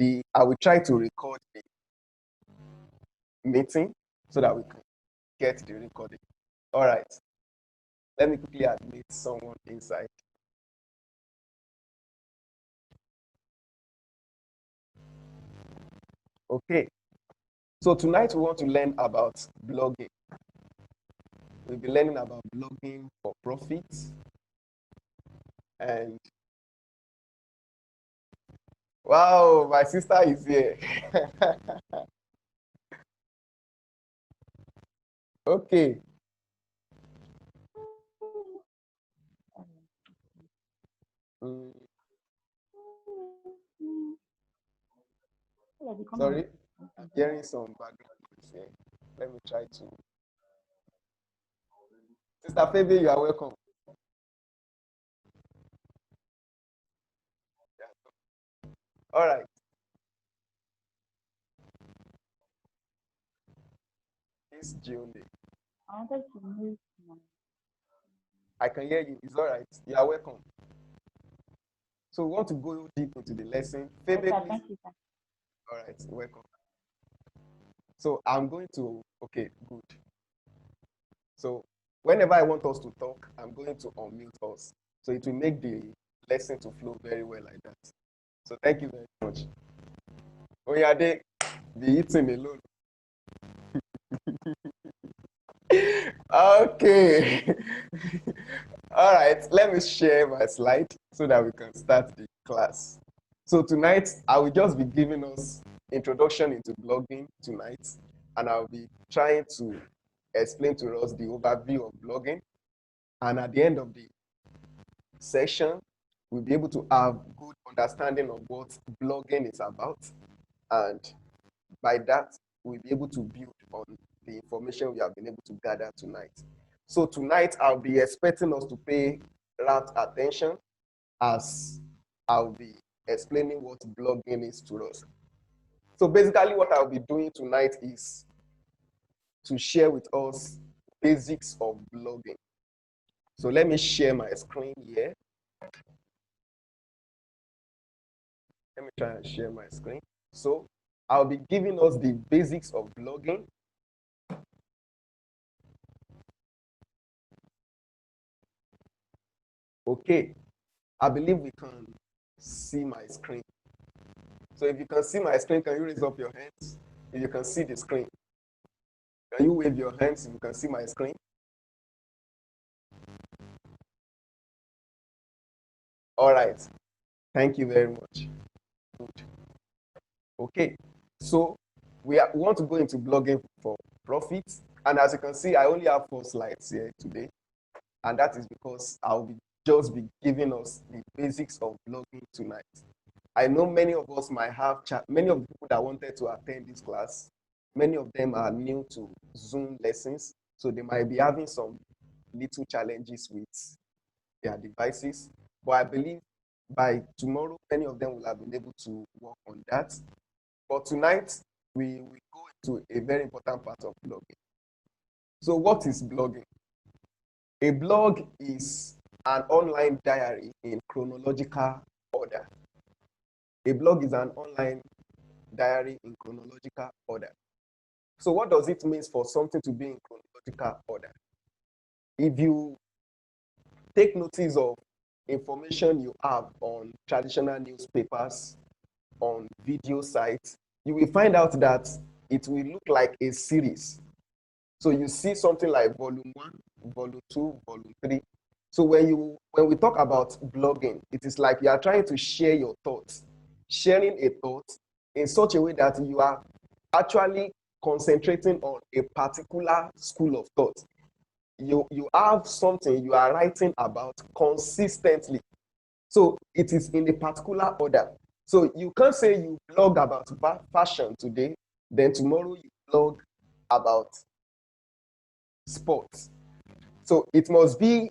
I will try to record the meeting so that we can get the recording. All right. Let me quickly admit someone inside. Okay. So tonight we want to learn about blogging. We'll be learning about blogging for profit. And wow, my sister is here. Okay. Mm, sorry, I'm hearing some background noise here. Let me try to. Sister Febe, you are welcome. All right. It's June. I wanted to move my. I can hear you. It's all right. You are welcome. So we want to go deep into the lesson. Febe, Yes, sir, please. thank you, sir. All right. Welcome. So I'm going to. Okay, good. So whenever I want us to talk, I'm going to unmute us. So it will make the lesson to flow very well like that. So thank you very much. Oyade, be eating alone. Okay. All right, let me share my slide so that we can start the class. So tonight, I will just be giving us introduction into blogging tonight, and I'll be trying to explain to us the overview of blogging. And at the end of the session, we'll be able to have good understanding of what blogging is about. And by that, we'll be able to build on the information we have been able to gather tonight. So tonight, I'll be expecting us to pay rapt attention as I'll be explaining what blogging is to us. So basically, what I'll be doing tonight is to share with us basics of blogging. So let me share my screen here. Let me try and share my screen. So I'll be giving us the basics of blogging. Okay, I believe we can see my screen. So if you can see my screen, can you raise up your hands? If you can see the screen. Can you wave your hands if you can see my screen? All right. Thank you very much. Good. Okay. So we want to go into blogging for profit. And as you can see, I only have 4 slides here today. And that is because I'll be just be giving us the basics of blogging tonight. I know many of us might have many of the people that wanted to attend this class, many of them are new to Zoom lessons, so they might be having some little challenges with their devices. But I believe by tomorrow, many of them will have been able to work on that. But tonight, we will go into a very important part of blogging. So what is blogging? A blog is an online diary in chronological order. A blog is an online diary in chronological order. So what does it mean for something to be in chronological order? If you take notice of information you have on traditional newspapers, on video sites, you will find out that it will look like a series. So you see something like volume 1, volume 2, volume 3. So when we talk about blogging, it is like you are trying to share your thoughts, sharing a thought in such a way that you are actually concentrating on a particular school of thought. You have something you are writing about consistently. So it is in a particular order. So you can't say you blog about fashion today, then tomorrow you blog about sports. So it must be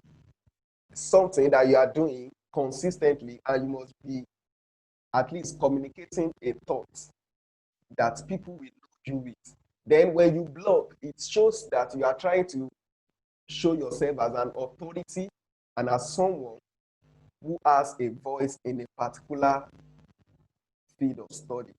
something that you are doing consistently, and you must be at least communicating a thought that people will know you with. Then when you blog, it shows that you are trying to show yourself as an authority and as someone who has a voice in a particular field of study.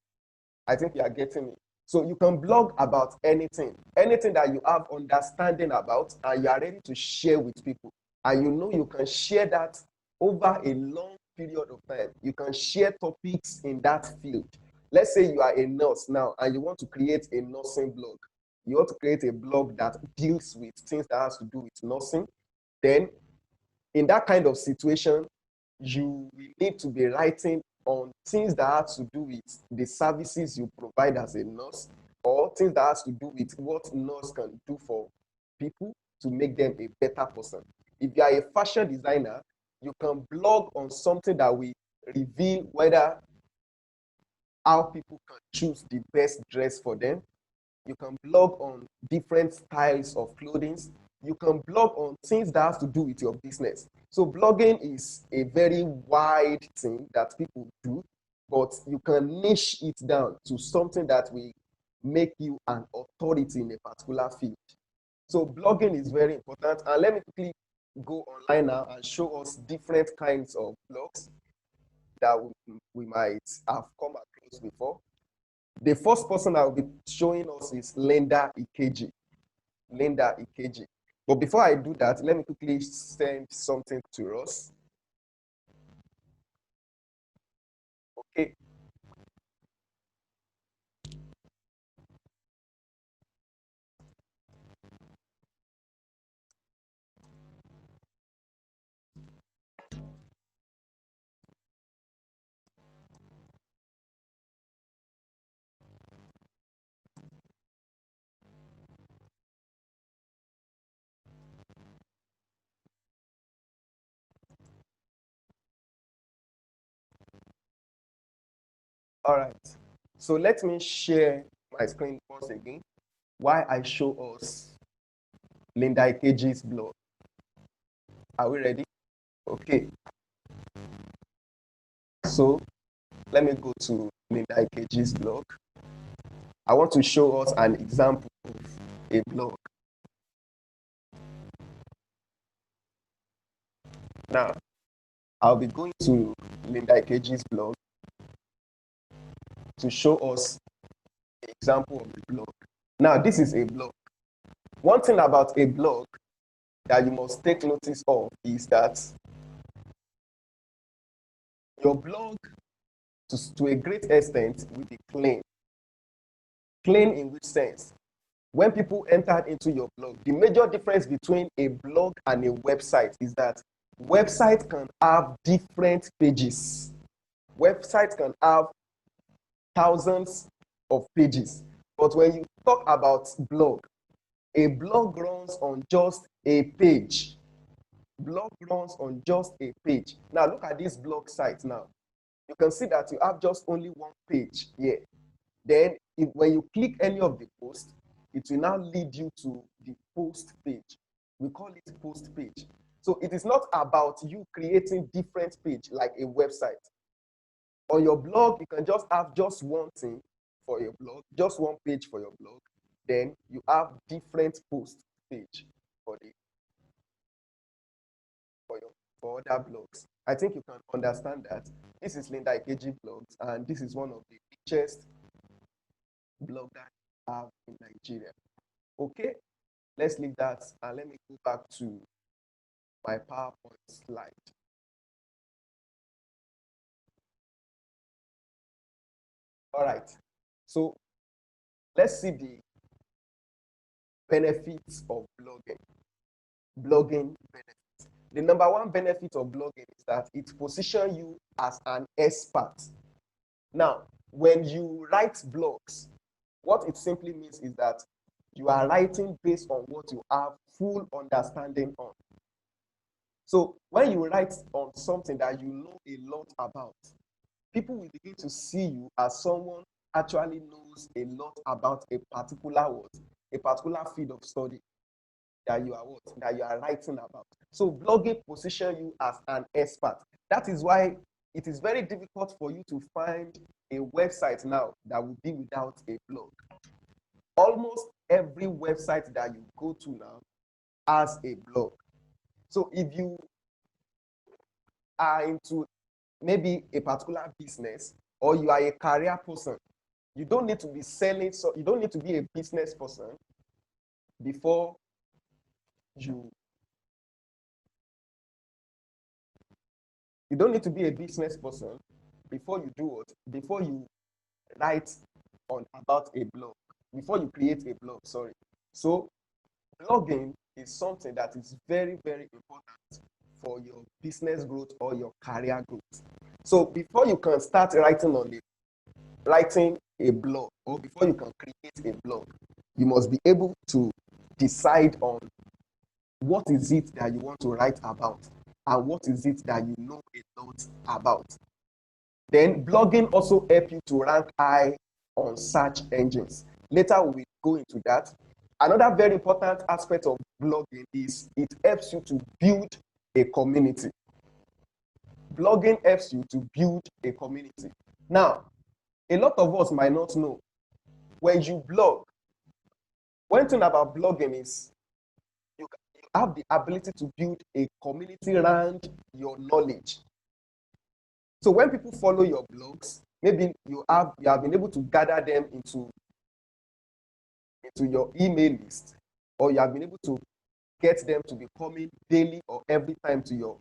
I think you are getting me. So you can blog about anything that you have understanding about and you are ready to share with people. And you know you can share that over a long period of time. You can share topics in that field. Let's say you are a nurse now and you want to create a nursing blog. You want to create a blog that deals with things that has to do with nursing. Then in that kind of situation, you will need to be writing on things that have to do with the services you provide as a nurse, or things that has to do with what nurse can do for people to make them a better person. If you are a fashion designer, you can blog on something that will reveal whether how people can choose the best dress for them. You can blog on different styles of clothing. You can blog on things that have to do with your business. So blogging is a very wide thing that people do, but you can niche it down to something that will make you an authority in a particular field. So blogging is very important. And let me quickly go online now and show us different kinds of blogs that we might have come across before. The first person I will be showing us is Linda Ikeji. Linda Ikeji. But before I do that, let me quickly send something to us. Okay. All right. So let me share my screen once again while I show us Linda Ikeji's blog. Are we ready? Okay. So let me go to Linda Ikeji's blog. I want to show us an example of a blog. Now, I'll be going to Linda Ikeji's blog to show us an example of a blog. Now, this is a blog. One thing about a blog that you must take notice of is that your blog, to a great extent, will be clean. Clean in which sense? When people entered into your blog, the major difference between a blog and a website is that website can have different pages. Website can have thousands of pages. But when you talk about blog, a blog runs on just a page. Blog runs on just a page. Now look at this blog site now. You can see that you have just only one page here. Then when you click any of the posts, it will now lead you to the post page. We call it post page. So it is not about you creating different page like a website. On your blog, you can just have just one thing for your blog, just one page for your blog. Then you have different post page for the for other blogs. I think you can understand that. This is Linda Ikeji blogs, and this is one of the richest bloggers I have in Nigeria. Okay, let's leave that and let me go back to my PowerPoint slide. All right, so let's see the benefits of blogging. Blogging benefits. The number one benefit of blogging is that it positions you as an expert. Now, when you write blogs, what it simply means is that you are writing based on what you have full understanding on. So when you write on something that you know a lot about, people will begin to see you as someone actually knows a lot about a particular word, a particular field of study that you are what, that you are writing about. So blogging position you as an expert. That is why it is very difficult for you to find a website now that will be without a blog. Almost every website that you go to now has a blog. So if you are into maybe a particular business or you are a career person. You don't need to be selling, so you don't need to be a business person before you you don't need to be a business person before you do what? Before you write on about a blog, before you create a blog, sorry. So blogging is something that is very, very important for your business growth or your career growth. So before you can start writing a blog, or before you can create a blog, you must be able to decide on what is it that you want to write about and what is it that you know a lot about. Then blogging also help you to rank high on search engines. Later we will go into that. Another very important aspect of blogging is it helps you to build a community. Blogging helps you to build a community. Now, a lot of us might not know, when you blog, one thing about blogging is you have the ability to build a community around your knowledge. So when people follow your blogs, maybe you have been able to gather them into your email list, or you have been able to get them to be coming daily or every time to your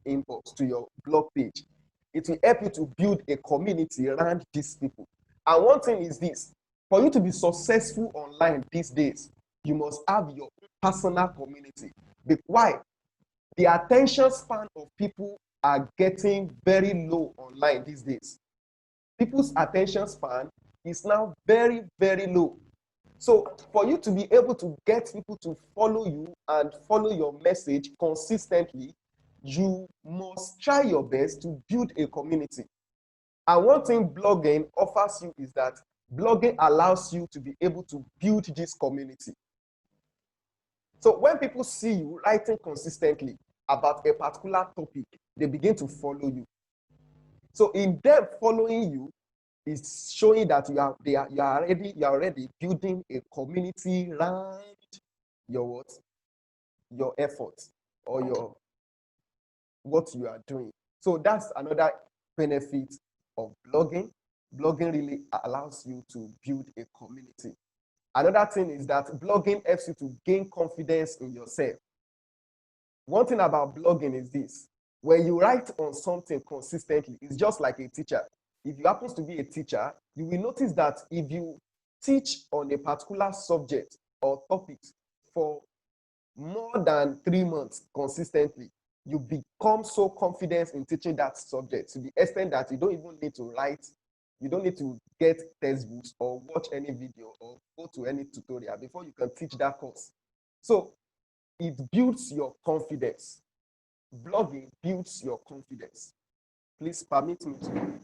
inbox, to your blog page. It will help you to build a community around these people. And one thing is this: for you to be successful online these days, you must have your personal community. Why? The attention span of people are getting very low online these days. People's attention span is now very, very low. So for you to be able to get people to follow you and follow your message consistently, you must try your best to build a community. And one thing blogging offers you is that blogging allows you to be able to build this community. So when people see you writing consistently about a particular topic, they begin to follow you. So in them following you is showing that you are already building a community around your efforts or what you are doing. So that's another benefit of blogging. Blogging really allows you to build a community. Another thing is that blogging helps you to gain confidence in yourself. One thing about blogging is this: when you write on something consistently, it's just like a teacher. If you happen to be a teacher, you will notice that if you teach on a particular subject or topic for more than 3 months consistently, you become so confident in teaching that subject to the extent that you don't even need to write, you don't need to get textbooks or watch any video or go to any tutorial before you can teach that course. So it builds your confidence. Blogging builds your confidence. Please permit me to.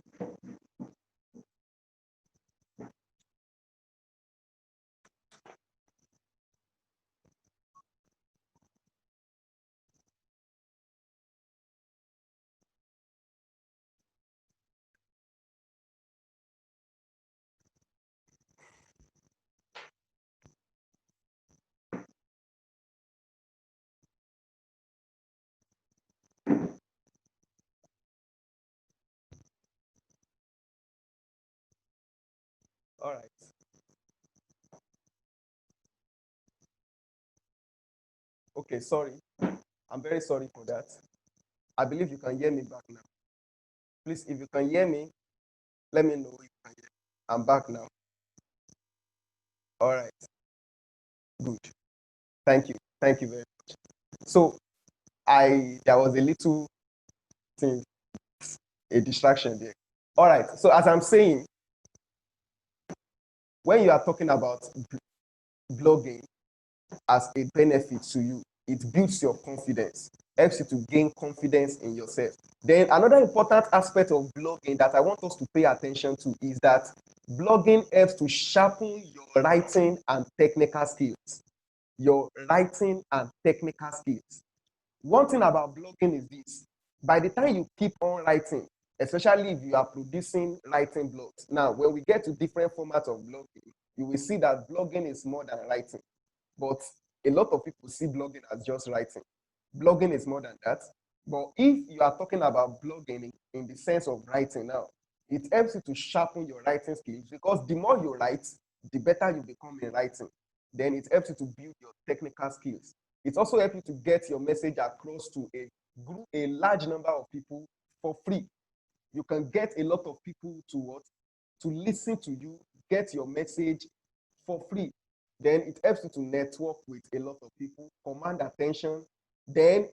All right. Okay, sorry. I'm very sorry for that. I believe you can hear me back now. Please, if you can hear me, let me know if you can hear me. I'm back now. All right. Good. Thank you. Thank you very much. So there was a little thing, a distraction there. All right. So as I'm saying, when you are talking about blogging as a benefit to you, it builds your confidence, helps you to gain confidence in yourself. Then another important aspect of blogging that I want us to pay attention to is that blogging helps to sharpen your writing and technical skills. Your writing and technical skills. One thing about blogging is this: by the time you keep on writing, especially if you are producing writing blogs. Now, when we get to different formats of blogging, you will see that blogging is more than writing. But a lot of people see blogging as just writing. Blogging is more than that. But if you are talking about blogging in the sense of writing now, It helps you to sharpen your writing skills because the more you write, the better you become in writing. Then it helps you to build your technical skills. It also helps you to get your message across to a large number of people for free. You can get a lot of people to what? To listen to you, get your message for free. Then it helps you to network with a lot of people, command attention. Then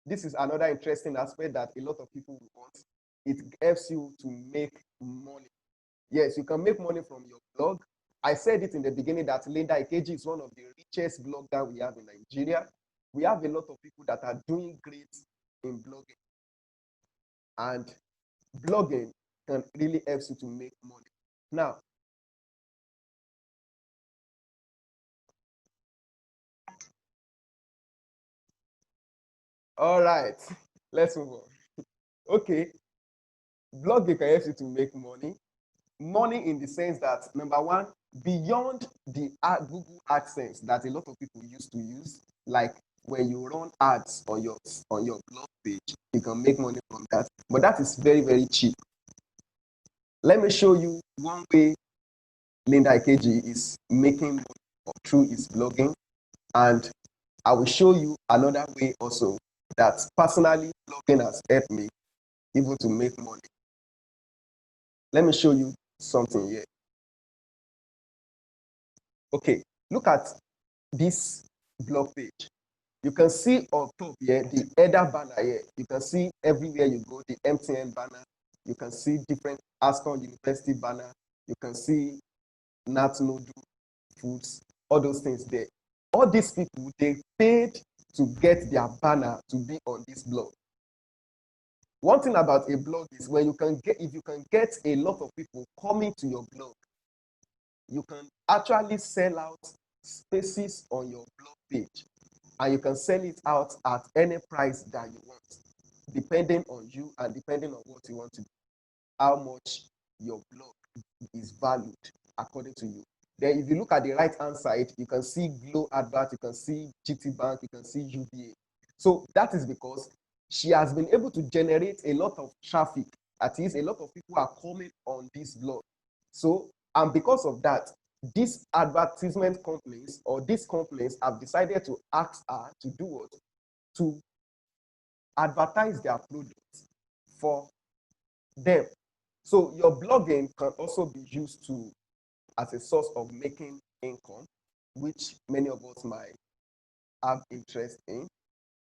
this is another interesting aspect that a lot of people will want. It helps you to make money. Yes, you can make money from your blog. I said it in the beginning that Linda Ikeji is one of the richest bloggers we have in Nigeria. We have a lot of people that are doing great in blogging. And blogging can really help you to make money. Now, all right, let's move on. Okay, blogging can help you to make money. Money in the sense that, number one, beyond the Google AdSense that a lot of people used to use, like when you run ads on your blog page, you can make money from that. But that is very, very cheap. Let me show you one way Linda Ikeji is making money through his blogging, and I will show you another way also that personally blogging has helped me even to make money. Let me show you something here. Okay, look at this blog page. You can see on top here the header banner here. You can see everywhere you go the MTN banner. You can see different Aston University banner. You can see Nat Nodu Foods, all those things there. All these people, they paid to get their banner to be on this blog. One thing about a blog is when if you can get a lot of people coming to your blog, you can actually sell out spaces on your blog page, and you can sell it out at any price that you want, depending on you and depending on what you want to do, how much your blog is valued according to you. Then if you look at the right hand side, you can see Glow Advert, you can see GT Bank, you can see UBA. So that is because she has been able to generate a lot of traffic. At least a lot of people are coming on this blog. So, and because of that, these advertisement companies or these companies have decided to ask her to do what? To advertise their products for them. So your blogging can also be used to as a source of making income, which many of us might have interest in.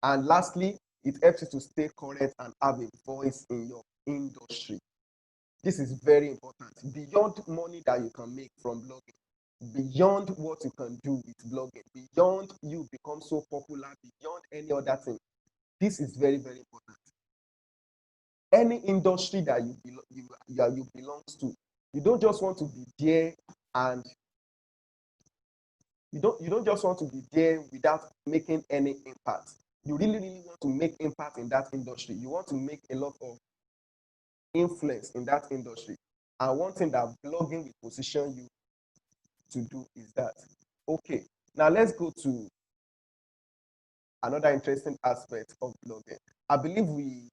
And lastly, it helps you to stay current and have a voice in your industry. This is very important. Beyond money that you can make from blogging, beyond what you can do with blogging, beyond you become so popular, beyond any other thing, this is very, very important. Any industry that you belong to, you don't just want to be there and you don't just want to be there without making any impact. You really, really want to make impact in that industry. You want to make a lot of influence in that industry. And one thing that blogging will position you to do is that. Okay, now let's go to another interesting aspect of blogging. I believe we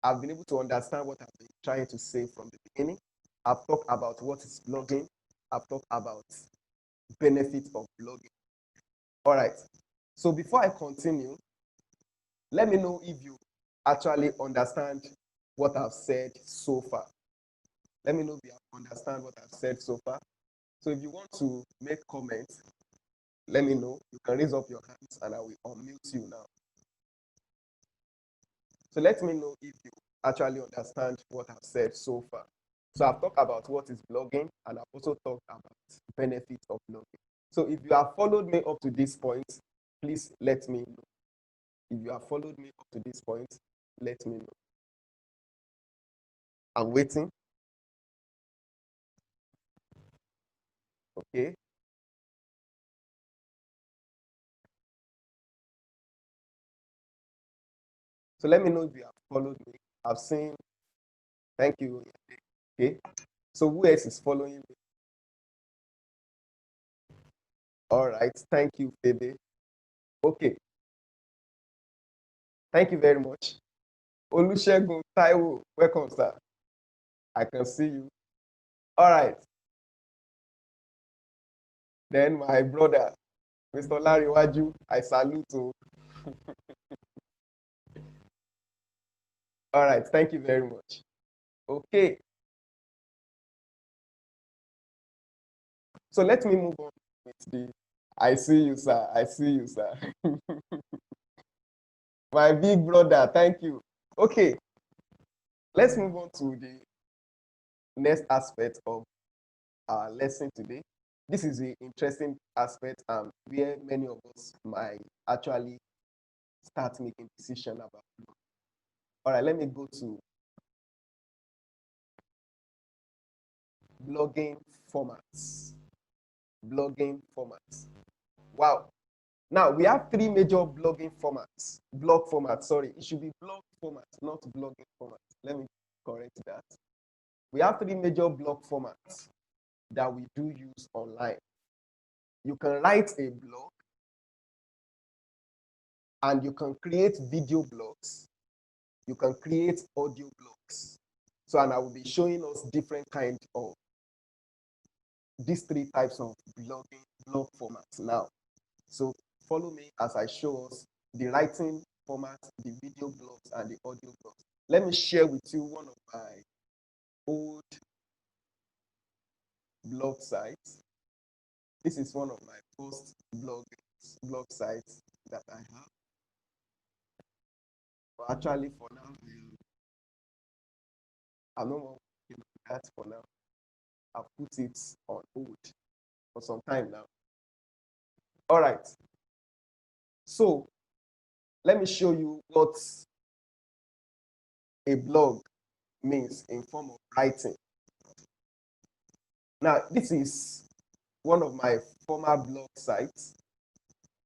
have been able to understand what I've been trying to say from the beginning. I've talked about what is blogging. I've talked about benefits of blogging. All right. So before I continue, let me know if you actually understand what I've said so far. Let me know if you understand what I've said so far. So if you want to make comments, let me know. You can raise up your hands and I will unmute you now. So let me know if you actually understand what I've said so far. So I've talked about what is blogging and I've also talked about benefits of blogging. So if you have followed me up to this point, please let me know. If you have followed me up to this point, let me know. I'm waiting. Okay. So let me know if you have followed me. I've seen. Thank you. Okay. So who else is following me? All right. Thank you, baby. Okay. Thank you very much. Olusegun Taiwo. Welcome, sir. I can see you. All right. Then my brother, Mr. Larry Waju, I salute you. All right. Thank you very much. Okay. So let me move on with the. I see you, sir. I see you, sir. My big brother. Thank you. Okay. Let's move on to the next aspect of our lesson today. This is an interesting aspect where many of us might actually start making decisions about. All right, let me go to blogging formats. Blogging formats. Wow. Now we have three major blogging formats. Blog formats, sorry. It should be blog formats, not blogging formats. Let me correct that. We have three major blog formats that we do use online. You can write a blog and you can create video blogs. You can create audio blogs. So, and I will be showing us different kinds of these three types of blogging blog formats now. So follow me as I show us the writing format, the video blogs, and the audio blogs. Let me share with you one of my old blog sites. This is one of my first blog sites that I have. But actually, for now, I'm not working on that for now. I've put it on hold for some time now. All right. So let me show you what a blog means in form of writing. Now, this is one of my former blog sites,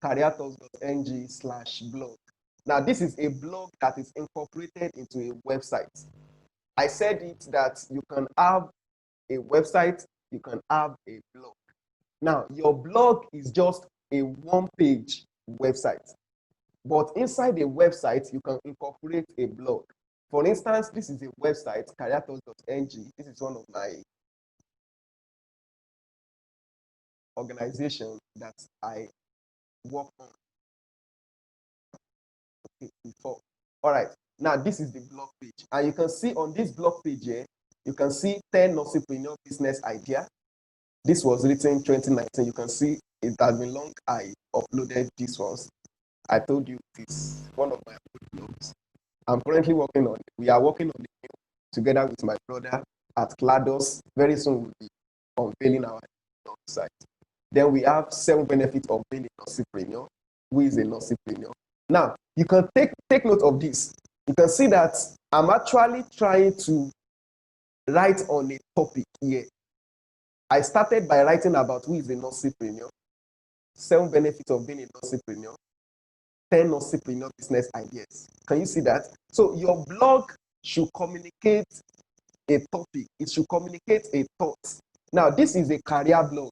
careertalks.ng/blog. Now, this is a blog that is incorporated into a website. I said it that you can have a website, you can have a blog. Now, your blog is just a one-page website. But inside a website, you can incorporate a blog. For instance, this is a website, careertalks.ng. This is one of my organizations that I work on before. All right. Now, this is the blog page. And you can see on this blog page here, you can see 10 entrepreneur business idea. This was written in 2019. You can see it has been long. I uploaded this ones. I told you it's one of my blogs. I'm currently working on it. We are working on it together with my brother at GLaDOS. Very soon we'll be unveiling our site. Then we have 7 benefits of being a entrepreneur. Who is an entrepreneur? Now, you can take note of this. You can see that I'm actually trying to write on a topic here. I started by writing about who is an entrepreneur, 7 benefits of being an entrepreneur, 10 entrepreneur business ideas. Can you see that? So your blog should communicate a topic. It should communicate a thought. Now, this is a career blog.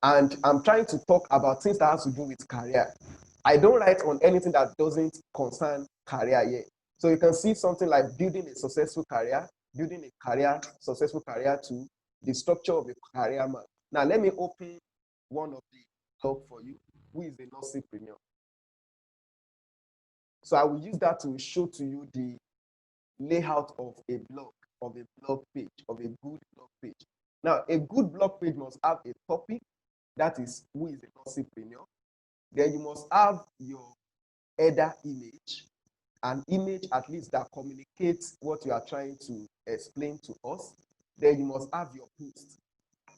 And I'm trying to talk about things that have to do with career. I don't write on anything that doesn't concern career yet. So you can see something like building a successful career, building a successful career to the structure of a career map. Now, let me open one of the blog for you, who is a entrepreneur. So I will use that to show to you the layout of a blog page, of a good blog page. Now, a good blog page must have a topic, that is who is an entrepreneur. Then you must have your header image, an image at least that communicates what you are trying to explain to us. Then you must have your post.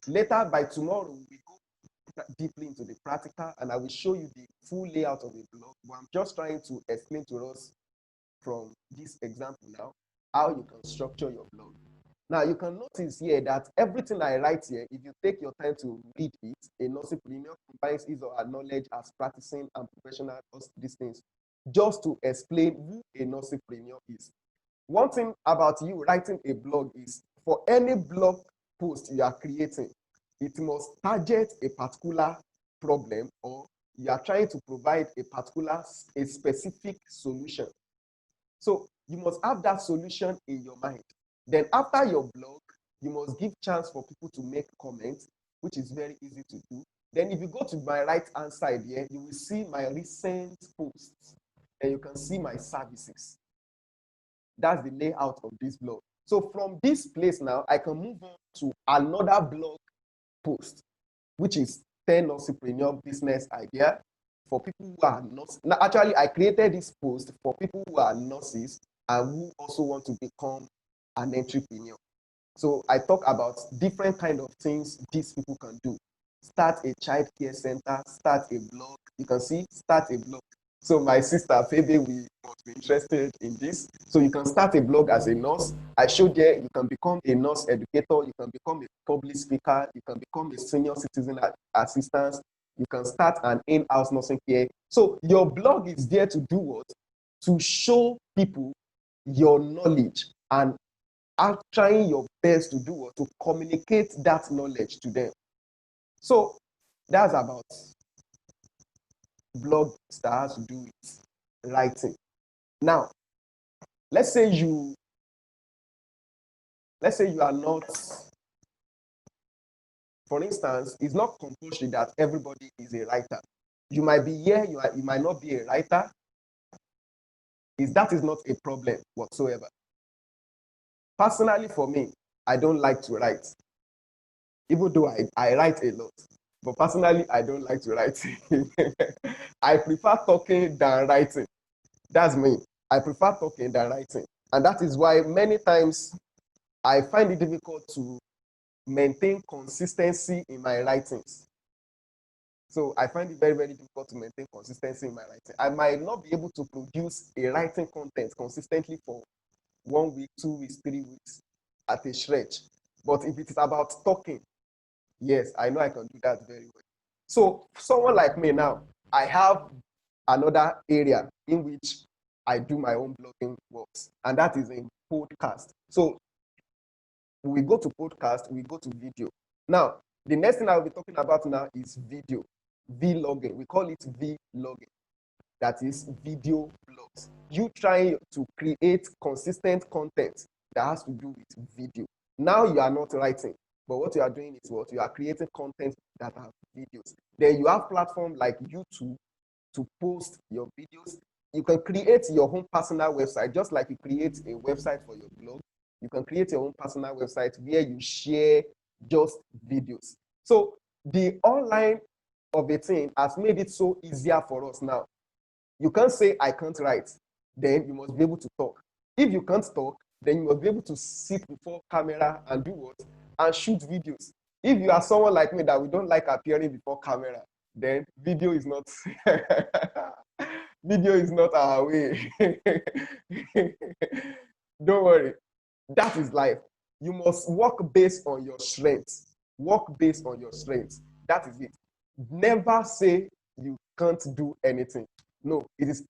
Later, by tomorrow, we go deeply into the practical and I will show you the full layout of a blog. But I'm just trying to explain to us from this example now how you can structure your blog. Now, you can notice here that everything I write here, if you take your time to read it, a entrepreneur combines his or her knowledge as practicing and professional, these things, just to explain who a entrepreneur is. One thing about you writing a blog is for any blog post you are creating, it must target a particular problem or you are trying to provide a specific solution. So you must have that solution in your mind. Then after your blog, you must give chance for people to make comments, which is very easy to do. Then if you go to my right hand side here, you will see my recent posts and you can see my services. That's the layout of this blog. So from this place now, I can move on to another blog post, which is 10 entrepreneur business idea for people who are nurses. Now, actually, I created this post for people who are nurses and who also want to become an entrepreneur. So I talk about different kind of things these people can do. Start a child care center, start a blog. You can see, start a blog. So my sister Phoebe will be interested in this. So you can start a blog as a nurse. I showed there you can become a nurse educator, you can become a public speaker, you can become a senior citizen assistant, you can start an in-house nursing care. So your blog is there to do what? To show people your knowledge and are trying your best to do what? To communicate that knowledge to them. So that's about blog that has to do with writing. Now, let's say you are not, for instance, it's not compulsory that everybody is a writer. You might be here, you might not be a writer. That is not a problem whatsoever. Personally, for me, I don't like to write, even though I write a lot. But personally, I don't like to write. I prefer talking than writing. That's me. I prefer talking than writing. And that is why many times I find it difficult to maintain consistency in my writings. So I find it very, very difficult to maintain consistency in my writing. I might not be able to produce a writing content consistently for 1 week, 2 weeks, 3 weeks at a stretch. But if it is about talking, yes, I know I can do that very well. So someone like me now, I have another area in which I do my own blogging works, and that is in podcast. So we go to podcast, we go to video. Now, the next thing I'll be talking about now is video, vlogging. We call it vlogging. That is video blogs. You trying to create consistent content that has to do with video. Now you are not writing, but what you are doing is what? You are creating content that have videos. Then you have platforms like YouTube to post your videos. You can create your own personal website, just like you create a website for your blog. You can create your own personal website where you share just videos. So the online of a thing has made it so easier for us now. You can't say I can't write, then you must be able to talk. If you can't talk, then you must be able to sit before camera and do what? And shoot videos. If you are someone like me that we don't like appearing before camera, then video is not video is not our way. Don't worry. That is life. You must work based on your strengths. Work based on your strengths. That is it. Never say you can't do anything. No, it's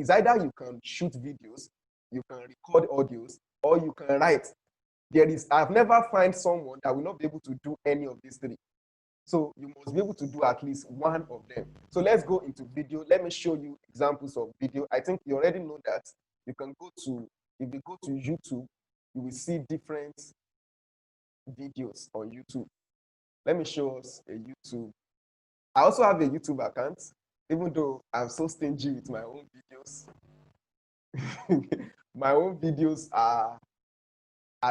either you can shoot videos, you can record audios, or you can write. I've never found someone that will not be able to do any of these three. So you must be able to do at least one of them. So let's go into video. Let me show you examples of video. I think you already know that you can go to, if you go to YouTube, you will see different videos on YouTube. Let me show us a YouTube. I also have a YouTube account, even though I'm so stingy with my own videos. My own videos are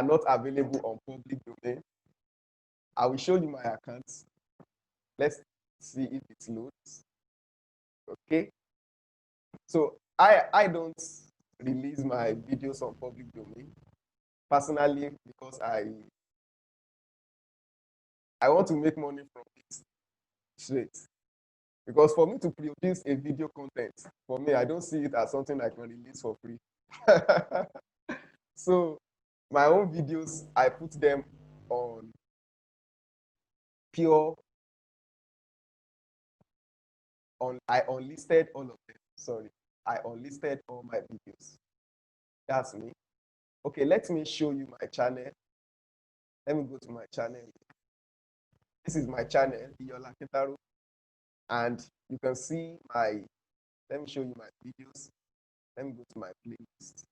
not available on public domain. I will show you my account. Let's see if it loads. Okay. So I don't release my videos on public domain personally because I want to make money from it straight. Because for me to produce a video content, for me, I don't see it as something I can release for free. So my own videos, I put them on pure, I unlisted all of them. Sorry, I unlisted all my videos. That's me. Okay, let me show you my channel. Let me go to my channel. This is my channel, Iyola Kintaro, and you can see let me show you my videos. Let me go to my playlist.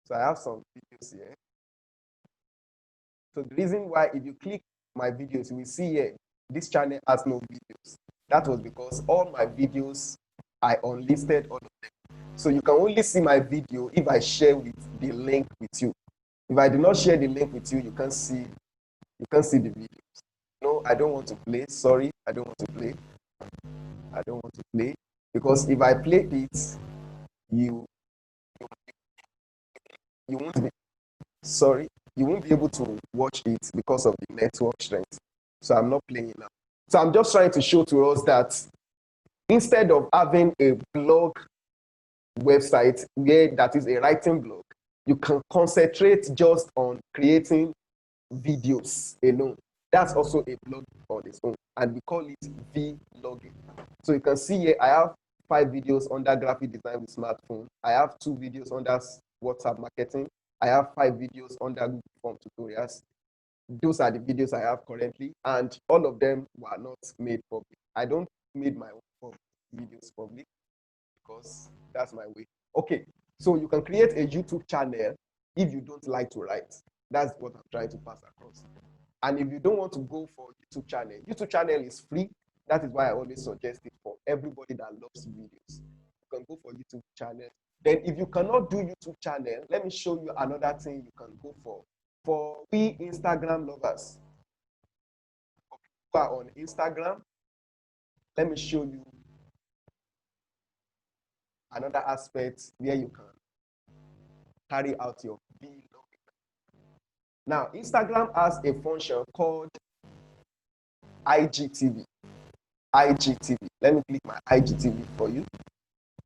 So I have some videos here. So the reason why, if you click my videos, you will see here, this channel has no videos. That was because all my videos, I unlisted all of them. So you can only see my video if I share the link with you. If I do not share the link with you, you can't see the videos. No, I don't want to play. Sorry, I don't want to play. I don't want to play. Because if I play it, you won't be sorry, you won't be able to watch it because of the network strength. So I'm not playing now. So I'm just trying to show to us that instead of having a blog website where that is a writing blog, you can concentrate just on creating videos alone. That's also a blog on its own, and we call it vlogging. So you can see here, I have 5 videos under graphic design with smartphone. I have 2 videos under WhatsApp marketing. I have 5 videos under Google Form tutorials. Those are the videos I have currently, and all of them were not made public. I don't make my own videos public because that's my way. Okay, so you can create a YouTube channel if you don't like to write. That's what I'm trying to pass across. And if you don't want to go for YouTube channel is free. That is why I always suggest it for everybody that loves videos. You can go for YouTube channel. Then if you cannot do YouTube channel, let me show you another thing you can go for. For we Instagram lovers, who are on Instagram, let me show you another aspect where you can carry out your vlog. Now, Instagram has a function called IGTV. IGTV. Let me click my IGTV for you.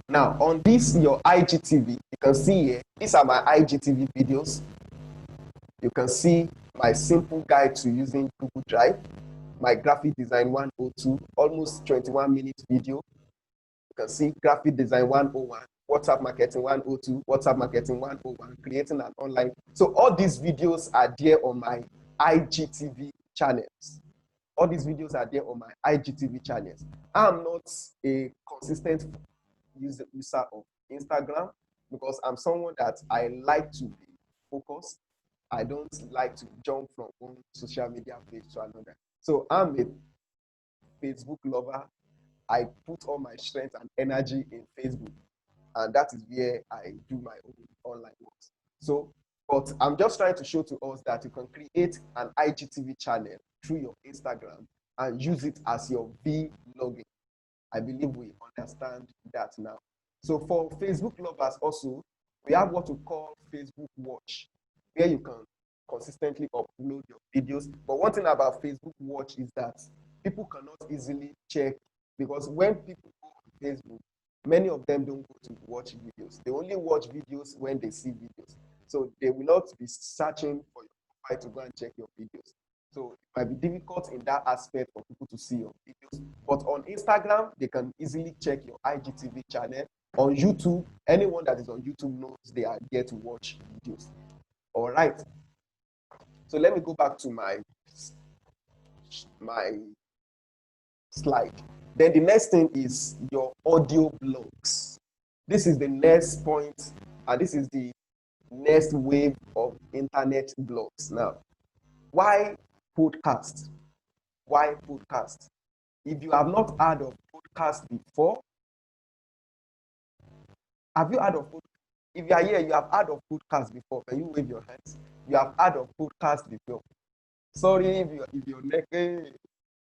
Now, on this, your IGTV, you can see here, these are my IGTV videos. You can see my simple guide to using Google Drive, my graphic design 102, almost 21-minute video. You can see graphic design 101, WhatsApp marketing 102, WhatsApp marketing 101, creating an online. So all these videos are there on my IGTV channels. All these videos are there on my IGTV channels. I'm not a consistent user of Instagram because I'm someone that I like to be focused. I don't like to jump from one social media page to another. So I'm a Facebook lover. I put all my strength and energy in Facebook, and that is where I do my own online work. So, but I'm just trying to show to us that you can create an IGTV channel through your Instagram and use it as your vlogging. I believe we understand that now. So for Facebook lovers also, we have what we call Facebook Watch, where you can consistently upload your videos. But one thing about Facebook Watch is that people cannot easily check, because when people go on Facebook, many of them don't go to watch videos. They only watch videos when they see videos. So they will not be searching for your profile to go and check your videos. So it might be difficult in that aspect for people to see your videos. But on Instagram, they can easily check your IGTV channel. On YouTube, anyone that is on YouTube knows they are there to watch videos. All right. So let me go back to my slide. Then the next thing is your audio blogs. This is the next point, and this is the next wave of internet blogs. Now, why podcast? Why podcast? If you have not heard of podcast before, have you heard of podcast? If you are here, you have heard of podcast before. Can you wave your hands? You have heard of podcast before. Sorry if your neck,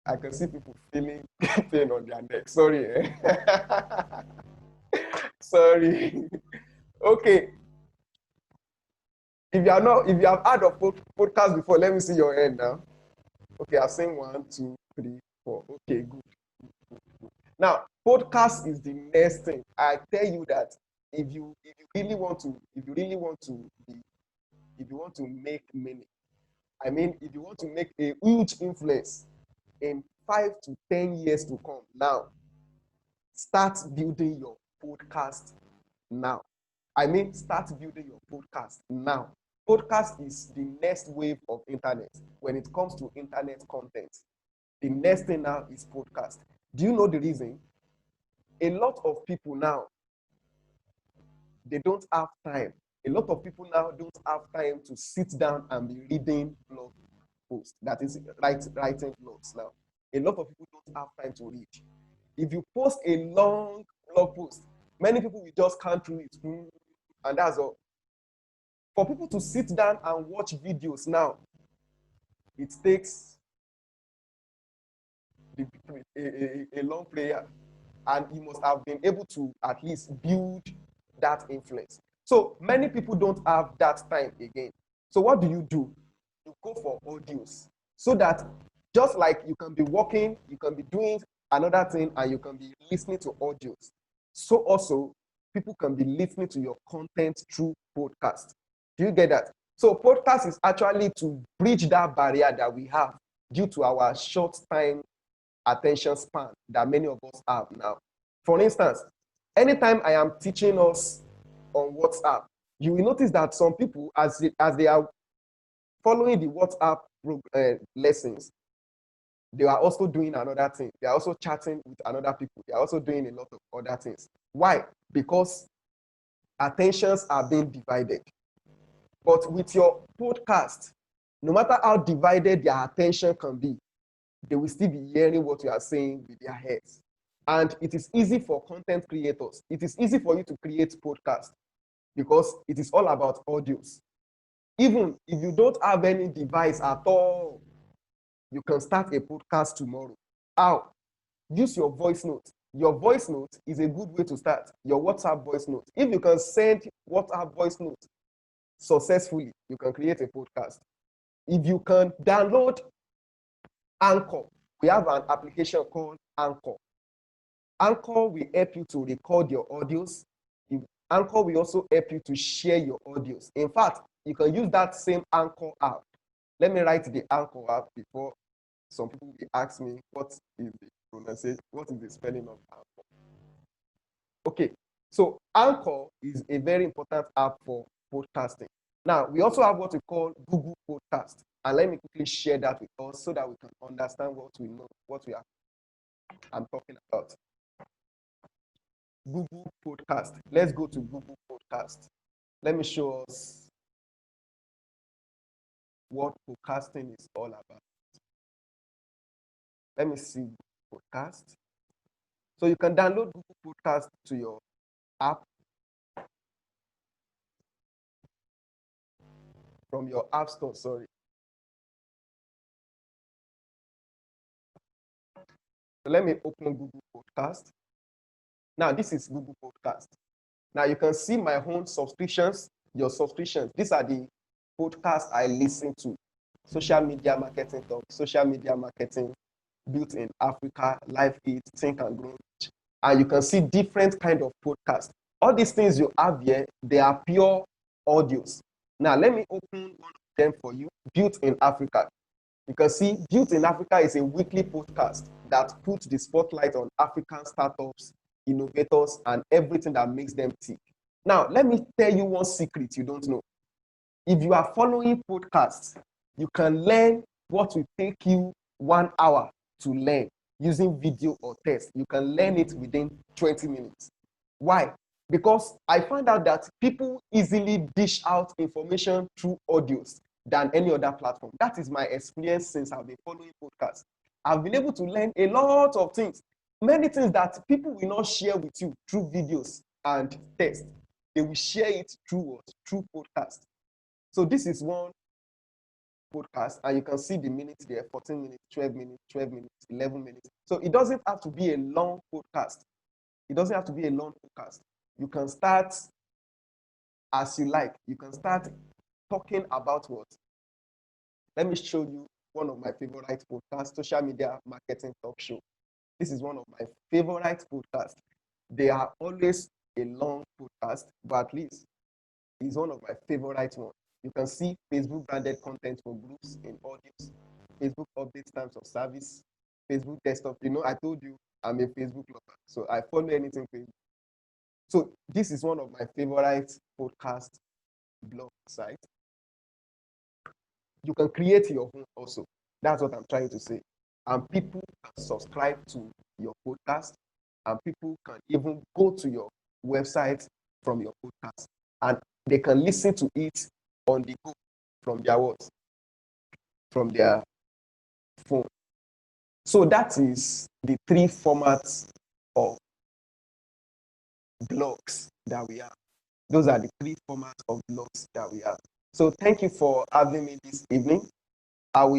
I can see people feeling pain on their neck. Sorry. Sorry. Okay. If you have heard of podcast before, let me see your hand now. Okay, I've seen 1, 2, 3, 4. Okay, good. Now, podcast is the next thing. I tell you that if you really want to make meaning, I mean, if you want to make a huge influence in 5 to 10 years to come, now start building your podcast now. I mean, start building your podcast now. Podcast is the next wave of internet when it comes to internet content. The next thing now is podcast. Do you know the reason? A lot of people now, they don't have time A lot of people now don't have time to sit down and be reading blog posts. That is writing blogs now. A lot of people don't have time to read. If you post a long blog post, many people will just can't through it. And that's all. For people to sit down and watch videos now, it takes a long prayer. And you must have been able to at least build that influence. So many people don't have that time again. So what do? You go for audios so that just like you can be working, you can be doing another thing, and you can be listening to audios. So also, people can be listening to your content through podcast. Do you get that? So podcast is actually to bridge that barrier that we have due to our short time attention span that many of us have now. For instance, anytime I am teaching us on WhatsApp, you will notice that some people, as they are following the WhatsApp lessons, they are also doing another thing. They are also chatting with another people. They are also doing a lot of other things. Why? Because attentions are being divided. But with your podcast, no matter how divided their attention can be, they will still be hearing what you are saying with their heads. And it is easy for content creators. It is easy for you to create podcasts because it is all about audios. Even if you don't have any device at all, you can start a podcast tomorrow. How? Use your voice note. Your voice note is a good way to start. Your WhatsApp voice note. If you can send WhatsApp voice note successfully, you can create a podcast. If you can download Anchor, we have an application called Anchor. Anchor will help you to record your audios. Anchor will also help you to share your audios. In fact, you can use that same Anchor app. Let me write the Anchor app before some people will ask me what is the pronunciation, what is the spelling of Anchor. Okay, so Anchor is a very important app for podcasting. Now, we also have what we call Google Podcast. And let me quickly share that with us so that we can understand what we know, I'm talking about. Google Podcast. Let's go to Google Podcast. Let me show us what podcasting is all about. Let me see Google Podcast. So you can download Google Podcast to your app from your app store, sorry. So let me open Google Podcast. Now, this is Google Podcast. Now, you can see my own subscriptions, your subscriptions. These are the podcasts I listen to. Social media marketing talk, social media marketing, built in Africa, Life It, Think and Grow. And you can see different kind of podcasts. All these things you have here, they are pure audios. Now, let me open one of them for you, Built in Africa. You can see Built in Africa is a weekly podcast that puts the spotlight on African startups, innovators, and everything that makes them tick. Now, let me tell you one secret you don't know. If you are following podcasts, you can learn what will take you 1 hour to learn using video or text. You can learn it within 20 minutes. Why? Because I found out that people easily dish out information through audios than any other platform. That is my experience since I've been following podcasts. I've been able to learn a lot of things, many things that people will not share with you through videos and text. They will share it through what? Through podcast. So this is one podcast, and you can see the minutes there, 14 minutes, 12 minutes, 12 minutes, 11 minutes. So it doesn't have to be a long podcast. It doesn't have to be a long podcast. You can start as you like. You can start talking about what? Let me show you one of my favorite podcasts, Social Media Marketing Talk Show. This is one of my favorite podcasts. They are always a long podcast, but at least it's one of my favorite ones. You can see Facebook branded content for groups in audios, Facebook updates terms of service, Facebook desktop. You know, I told you I'm a Facebook lover, so I follow anything Facebook. So this is one of my favorite podcast blog sites. You can create your own also. That's what I'm trying to say. And people can subscribe to your podcast, and people can even go to your website from your podcast. And they can listen to it on the go from their what? From their phone. So that is the three formats of blogs that we have. Those are the three formats of blogs that we have. So thank you for having me this evening. I'll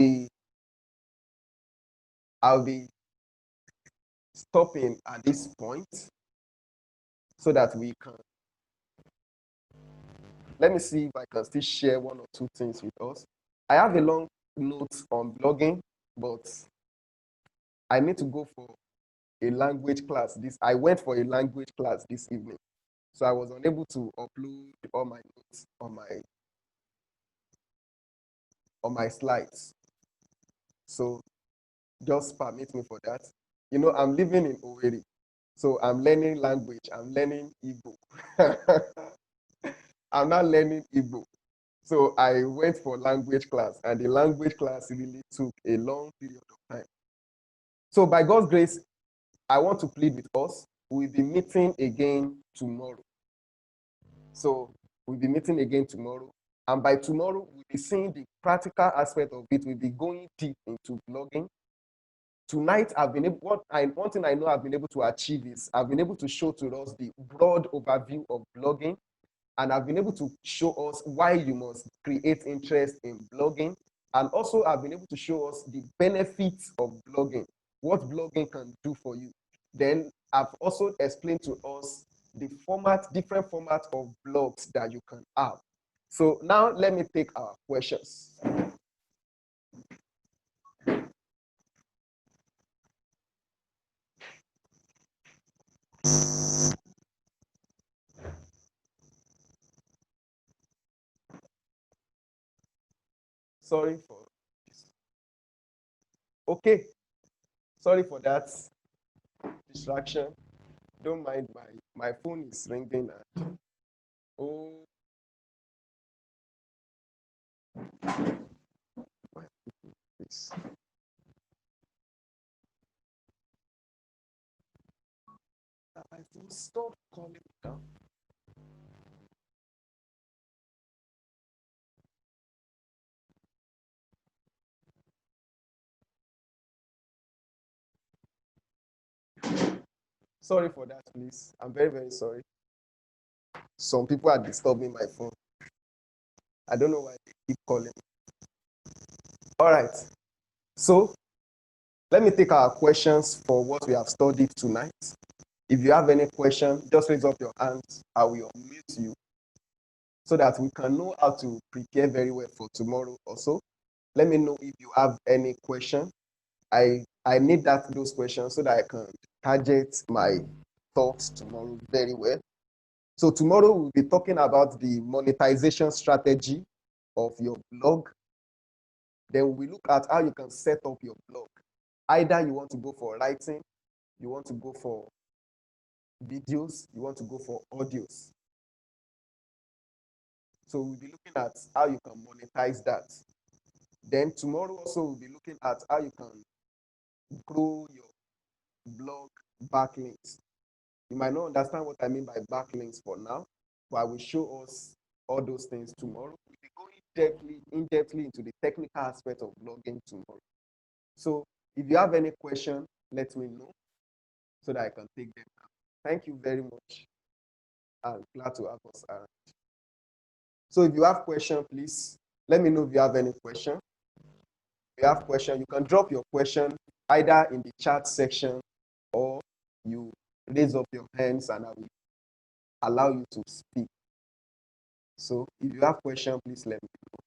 be stopping at this point so that we can, let me see if I can still share one or two things with us. I have a long note on blogging, but I need to go for a language class. I went for a language class this evening. So I was unable to upload all my notes on my slides. So just permit me for that. You know, I'm living in Owerri, so I'm learning language. I'm learning Igbo. I'm not learning Igbo. So I went for language class, and the language class really took a long period of time. So by God's grace, I want to plead with us. We'll be meeting again tomorrow. So we'll be meeting again tomorrow. And by tomorrow, we'll be seeing the practical aspect of it. We'll be going deep into blogging. Tonight, one thing I know I've been able to achieve is I've been able to show to us the broad overview of blogging, and I've been able to show us why you must create interest in blogging, and also I've been able to show us the benefits of blogging, what blogging can do for you. Then I've also explained to us the different formats of blogs that you can have. So now let me take our questions. Sorry for this. Okay, sorry for that distraction. Don't mind, my phone is ringing. Oh, this. My phone, stop calling me down. Sorry for that, please. I'm very, very sorry. Some people are disturbing my phone. I don't know why they keep calling. All right. So let me take our questions for what we have studied tonight. If you have any question, just raise up your hands. I will unmute you so that we can know how to prepare very well for tomorrow also. Let me know if you have any question. I need those questions so that I can target my thoughts tomorrow very well. So tomorrow we'll be talking about the monetization strategy of your blog. Then we look at how you can set up your blog. Either you want to go for writing, you want to go for videos, you want to go for audios. So we'll be looking at how you can monetize that. Then tomorrow also we'll be looking at how you can grow your blog backlinks. You might not understand what I mean by backlinks for now, but I will show us all those things tomorrow. We'll be going in-depthly into the technical aspect of blogging tomorrow. So if you have any question, let me know so that I can take them now. Thank you very much. I'm glad to have us around. So if you have question, please let me know if you have any question. If you have question, you can drop your question either in the chat section or you raise up your hands and I will allow you to speak. So if you have question, please let me know.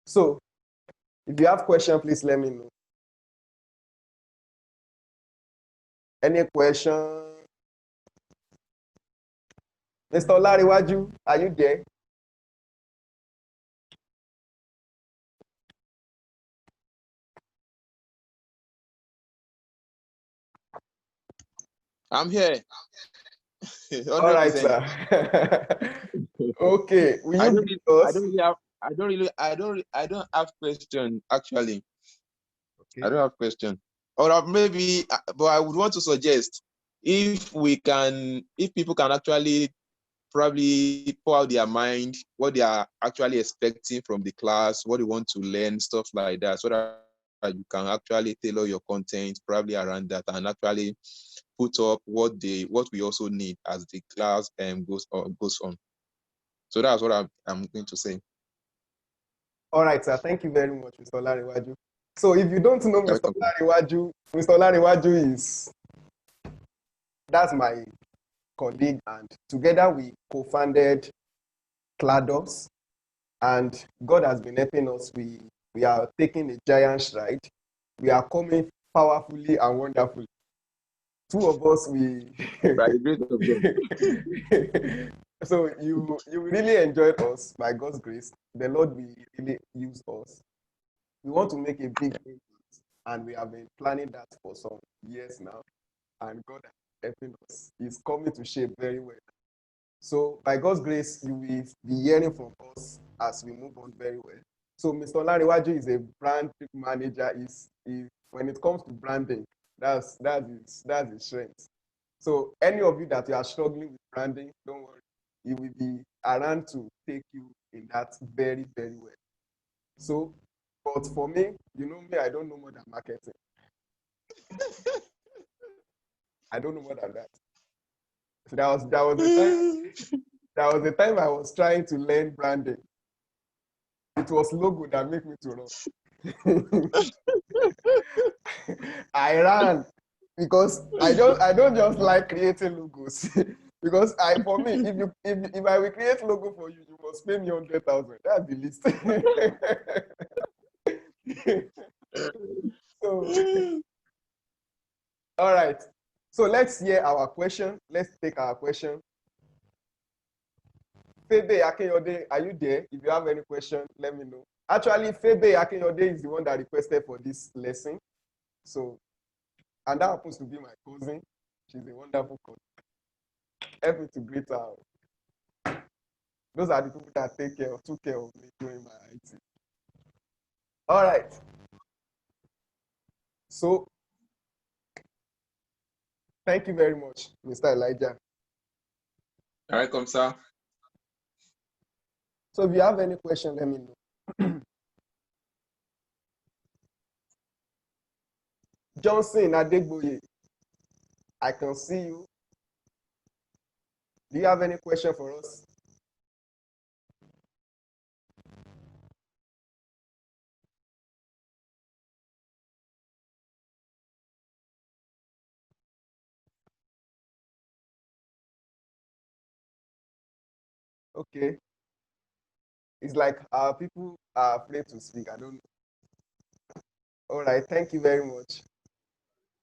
So if you have question, please let me know. Any question? Mr. Olariwaju, are you there? I'm here. All right, 100%. sir. Okay. Will I you don't greet I us? don't really have I don't have question actually. I Okay. don't have question. Or maybe, but I would want to suggest if people can actually probably pour out their mind, what they are actually expecting from the class, what they want to learn, stuff like that, so that you can actually tailor your content probably around that and actually put up what we also need as the class goes on. So that's what I'm going to say. All right, sir. Thank you very much, Mr. Olariwaju. So if you don't know Mr. Welcome. Olariwaju, Mr. Olariwaju that's my colleague, and together we co-founded Clados, and God has been helping us. We are taking a giant stride. We are coming powerfully and wonderfully. Two of us, we By the grace of God. so you really enjoyed us by God's grace. The Lord will really use us. We want to make a big impact, and we have been planning that for some years now. And God is helping us. He's coming to shape very well. So by God's grace, you will be hearing from us as we move on very well. So Mr. Olariwaju is a brand manager. When it comes to branding, that's his strength. So any of you that you are struggling with branding, don't worry. He will be around to take you in that very, very well. So, but for me, you know me, I don't know more than marketing. I don't know more than that. So there was a time I was trying to learn branding. It was logo that made me to run. I ran because I don't just like creating logos. Because for me, if I will create logo for you, you must pay me 100,000. That's the least. So all right. So let's hear our question. Let's take our question. Febe Akinyode, are you there? If you have any question, let me know. Actually, Febe Akinyode is the one that requested for this lesson. So, and that happens to be my cousin. She's a wonderful cousin. Help me to greet her. Those are the people that took care of me during my IT. All right. So, thank you very much, Mr. Elijah. All right, come, sir. So, if you have any question, let me know. Johnson Adegboye, I can see you. Do you have any question for us? Okay. It's like our people are afraid to speak. I don't know. All right. Thank you very much.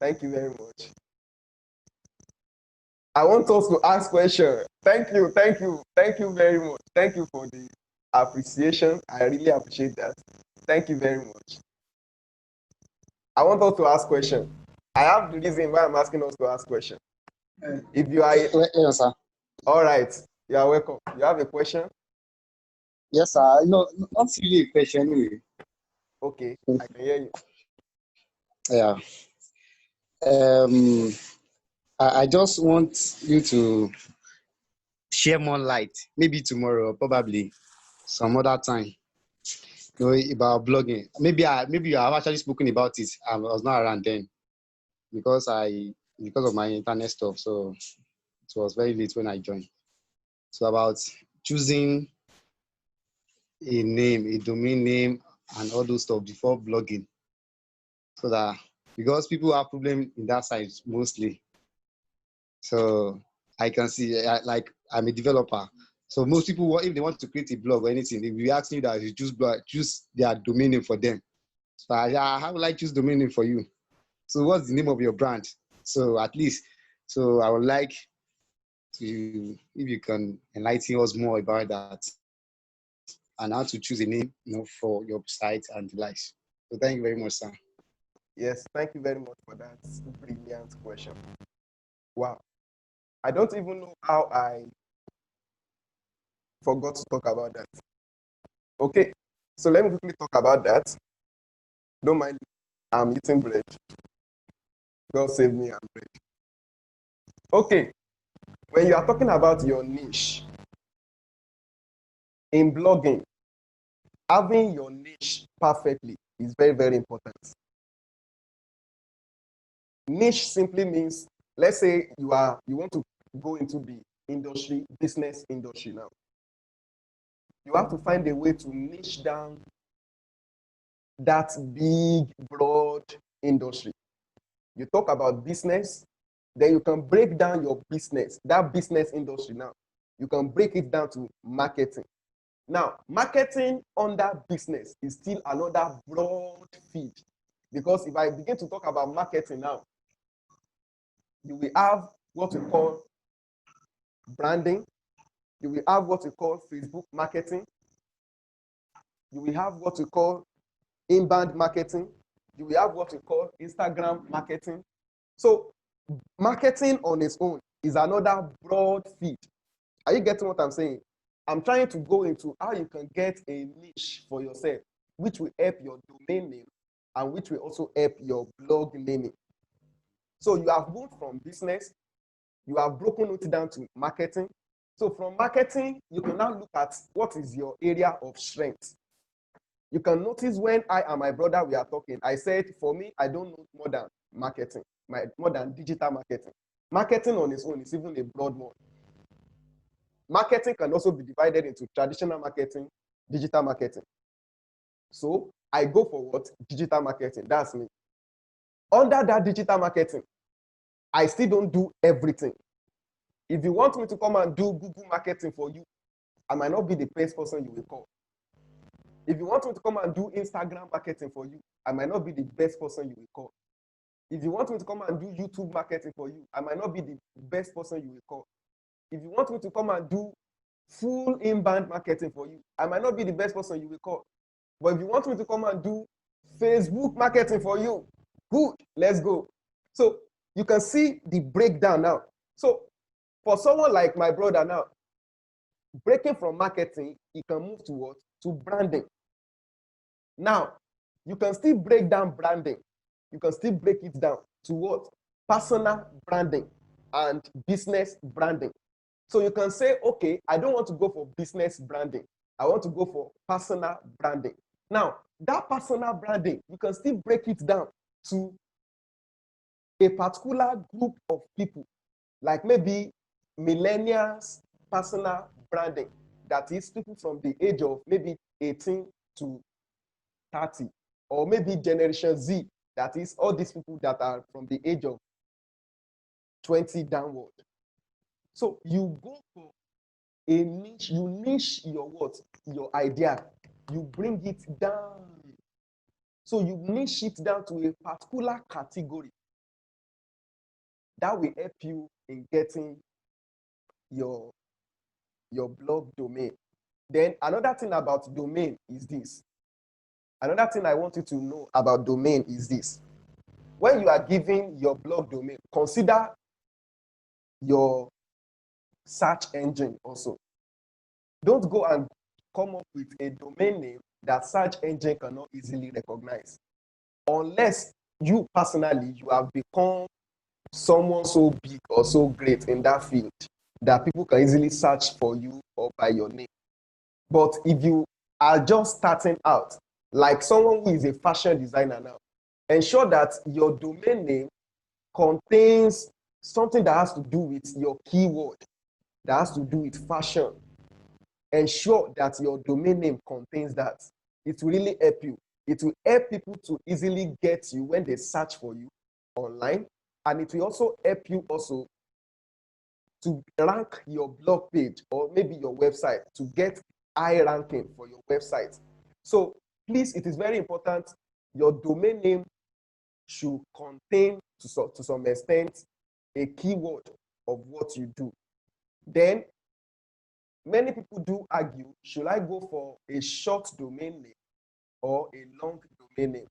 Thank you very much. I want us to ask questions. Thank you. Thank you. Thank you very much. Thank you for the appreciation. I really appreciate that. Thank you very much. I want us to ask questions. I have the reason why I'm asking us to ask questions. If you are Yes, sir. all right, you are welcome. You have a question? Yes, sir. No, not really a question anyway. Okay, I can hear you. Yeah. Um, I just want you to share more light, maybe tomorrow, or probably some other time, about blogging. Maybe you have actually spoken about it. I was not around then because of my internet stuff, so it was very late when I joined. So about choosing a name, a domain name, and all those stuff before blogging, so that because people have problem in that side mostly. So I can see, like I'm a developer. So most people, if they want to create a blog or anything, they will be asking you that you choose their domain name for them. So how will I choose domain name for you? So what's the name of your brand? So at least, so I would like to, if you can enlighten us more about that and how to choose a name, for your site and the likes. So thank you very much, sir. Yes, thank you very much for that brilliant question. Wow. I don't even know how I forgot to talk about that. Okay, so let me quickly talk about that. Don't mind, I'm eating bread. God save me and bread. Okay, when you are talking about your niche in blogging, having your niche perfectly is very, very important. Niche simply means, let's say you want to go into the business industry now. You have to find a way to niche down that big, broad industry. You talk about business, then you can break down your business, that business industry now. You can break it down to marketing. Now, marketing under business is still another broad field, because if I begin to talk about marketing now, you will have what we call branding, you will have what we call Facebook marketing, you will have what we call inbound marketing, you will have what we call Instagram marketing. So marketing on its own is another broad field. Are you getting what I'm saying? I'm trying to go into how you can get a niche for yourself, which will help your domain name and which will also help your blog naming. So you have moved from business, you have broken it down to marketing. So from marketing, you can now look at what is your area of strength. You can notice when I and my brother we are talking, I said, for me, I don't know more than marketing, more than digital marketing. Marketing on its own is even a broad one. Marketing can also be divided into traditional marketing, digital marketing. So I go for what? Digital marketing. That's me. Under that digital marketing, I still don't do everything. If you want me to come and do Google marketing for you, I might not be the best person you will call. If you want me to come and do Instagram marketing for you, I might not be the best person you will call. If you want me to come and do YouTube marketing for you, I might not be the best person you will call. If you want me to come and do full inbound marketing for you, I might not be the best person you will call. But if you want me to come and do Facebook marketing for you, good, let's go. So you can see the breakdown now. So for someone like my brother now, breaking from marketing, he can move to what? To branding. Now, you can still break down branding. You can still break it down to what? Personal branding and business branding. So you can say, okay, I don't want to go for business branding. I want to go for personal branding. Now, that personal branding, you can still break it down to a particular group of people, like maybe millennials personal branding. That is people from the age of maybe 18 to 30, or maybe Generation Z, that is all these people that are from the age of 20 downward. So you go for a niche, you niche your what? Your idea. You bring it down. So you niche it down to a particular category. That will help you in getting your blog domain. Then another thing about domain is this. Another thing I want you to know about domain is this. When you are giving your blog domain, consider your search engine also. Don't go and come up with a domain name that search engine cannot easily recognize. Unless you personally, you have become someone so big or so great in that field that people can easily search for you or by your name. But if you are just starting out, like someone who is a fashion designer now, ensure that your domain name contains something that has to do with your keyword, that has to do with fashion. Ensure that your domain name contains that. It will really help you. It will help people to easily get you when they search for you online. And it will also help you also to rank your blog page or maybe your website, to get high ranking for your website. So please, it is very important. Your domain name should contain to some extent a keyword of what you do. Then many people do argue, should I go for a short domain name or a long domain name?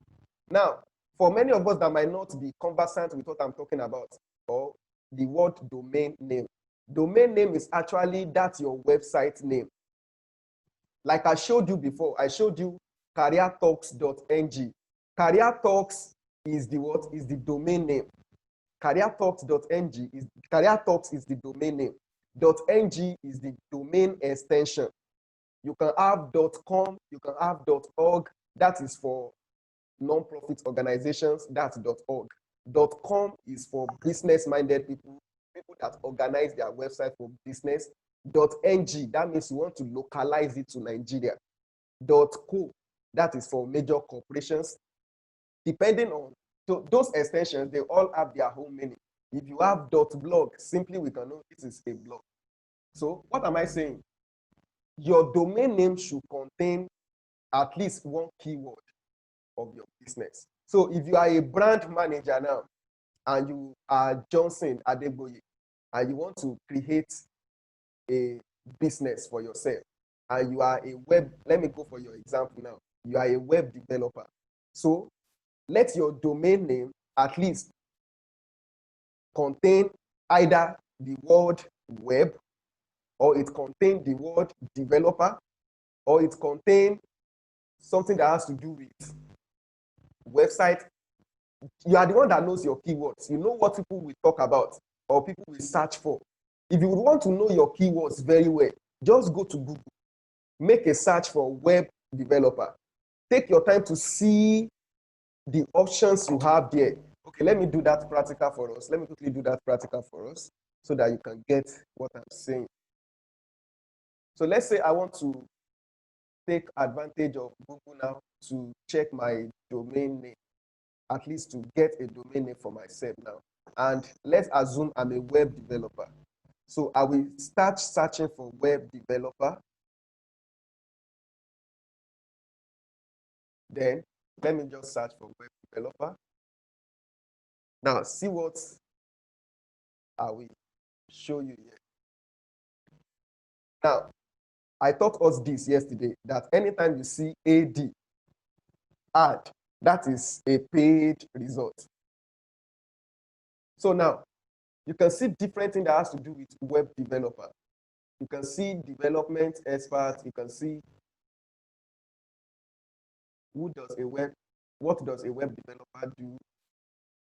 Now, for many of us that might not be conversant with what I'm talking about, or the word domain name is actually, that's your website name. Like I showed you before, I showed you careertalks.ng. Career Talks is the what? Is the domain name. Careertalks.ng is Career Talks is the domain name. .ng is the domain extension. You can have .com, you can have .org. That is for non-profit organizations. That's .org. .com is for business-minded people, people that organize their website for business. .ng, that means you want to localize it to Nigeria. .co, that is for major corporations. Depending on, so those extensions, they all have their own meaning. If you have .blog, simply we can know this is a blog. So what am I saying? Your domain name should contain at least one keyword of your business. So if you are a brand manager now, and you are Johnson Adeboye, and you want to create a business for yourself, and you are a web, let me go for your example now. You are a web developer. So let your domain name at least contain either the word web, or it contain the word developer, or it contain something that has to do with website. You are the one that knows your keywords. You know what people will talk about or people will search for. If you want to know your keywords very well, just go to Google, make a search for web developer. Take your time to see the options you have there. Okay, let me do that practical for us. Let me quickly do that practical for us so that you can get what I'm saying. So let's say I want to take advantage of Google now to check my domain name, at least to get a domain name for myself now. And let's assume I'm a web developer. So I will start searching for web developer. Then let me just search for web developer. Now see what I will show you here. Now, I taught us this yesterday, that anytime you see ad, that is a paid result. So now, you can see different thing that has to do with web developer. You can see development expert. You can see what does a web developer do.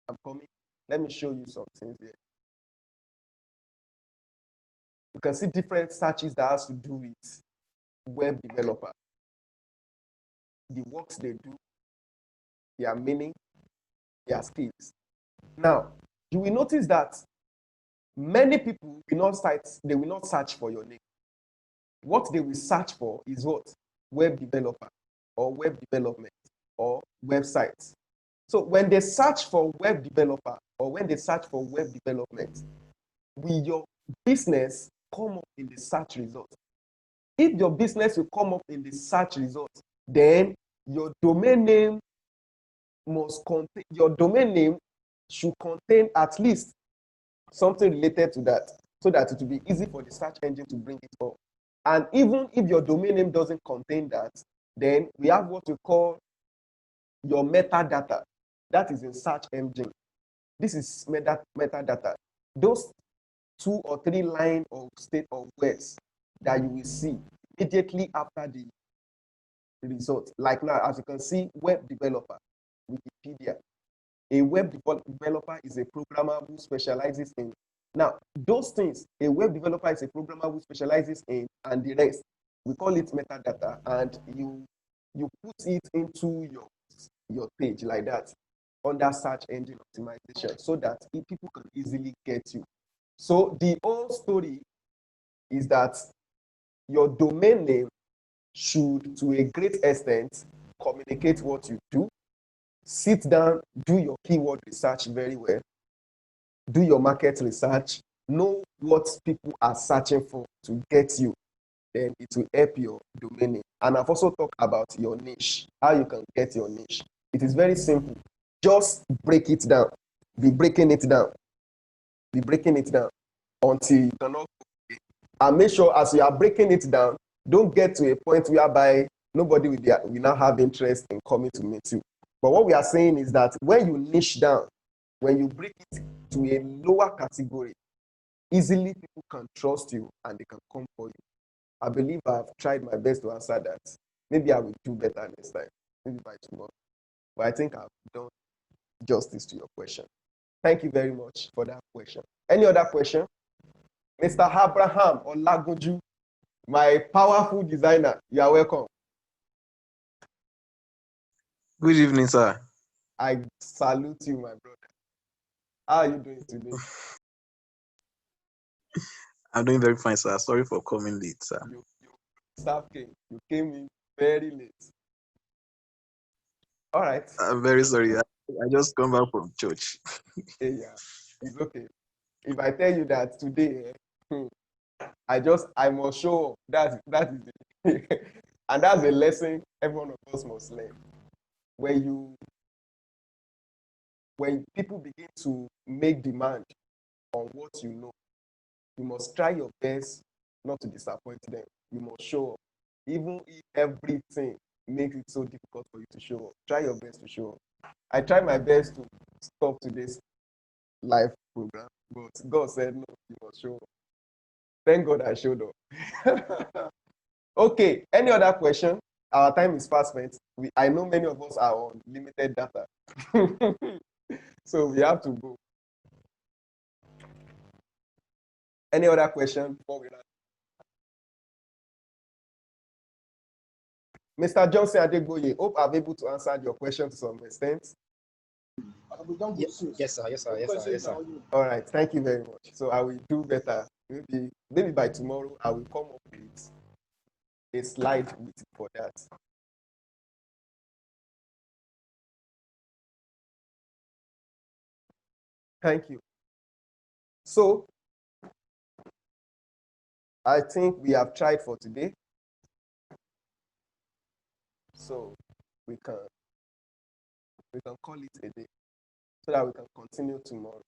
I'm coming. Let me show you some things here. You can see different searches that has to do with web developer. The works they do, their meaning, their skills. Now, you will notice that many people will not search for your name. What they will search for is what? Web developer, or web development, or websites. So when they search for web developer, or when they search for web development, will your business come up in the search results? If your business will come up in the search results, then your domain name should contain at least something related to that, so that it will be easy for the search engine to bring it up. And even if your domain name doesn't contain that, then we have what we call your metadata. That is in search engine. This is metadata. Those 2 or 3 lines of state of words that you will see immediately after the result. Like now, as you can see, web developer, Wikipedia. A web developer is a programmer who specializes in. Now, those things, a web developer is a programmer who specializes in, and the rest, we call it metadata, and you put it into your page like that under search engine optimization, so that people can easily get you. So the whole story is that your domain name should, to a great extent, communicate what you do. Sit down, do your keyword research very well, do your market research, know what people are searching for to get you. Then it will help your domain name. And I've also talked about your niche, how you can get your niche. It is very simple. Just break it down. Be breaking it down. Be breaking it down until you cannot. And make sure as you are breaking it down, don't get to a point whereby nobody will now have interest in coming to meet you. But what we are saying is that when you niche down, when you break it to a lower category, easily people can trust you and they can come for you. I believe I've tried my best to answer that. Maybe I will do better next time, maybe by tomorrow. But I think I've done justice to your question. Thank you very much for that question. Any other question? Mr. Abraham Olagunju, my powerful designer, you are welcome. Good evening, sir. I salute you, my brother. How are you doing today? I'm doing very fine, sir. Sorry for coming late, sir. You came in very late. All right. I'm very sorry. I just come back from church. Yeah, it's okay. If I tell you that today, I must show up. That is it. And that's a lesson every one of us must learn. When people begin to make demand on what you know, you must try your best not to disappoint them. You must show up. Even if everything makes it so difficult for you to show up, try your best to show up. I tried my best to stop today's live program, but God said, no, you must show up. Thank God I showed up. Okay, any other question? Our time is fast spent. I know many of us are on limited data. So we have to go. Any other question before we wrap? Mr. Johnson Adegboye, hope I'm able to answer your question to some extent. Yes, sir. Yes, sir. Yes, sir. Yes, sir. All right, thank you very much. So I will do better. Maybe by tomorrow I will come up with a slide with for that. Thank you. So I think we have tried for today. So we can call it a day so that we can continue tomorrow.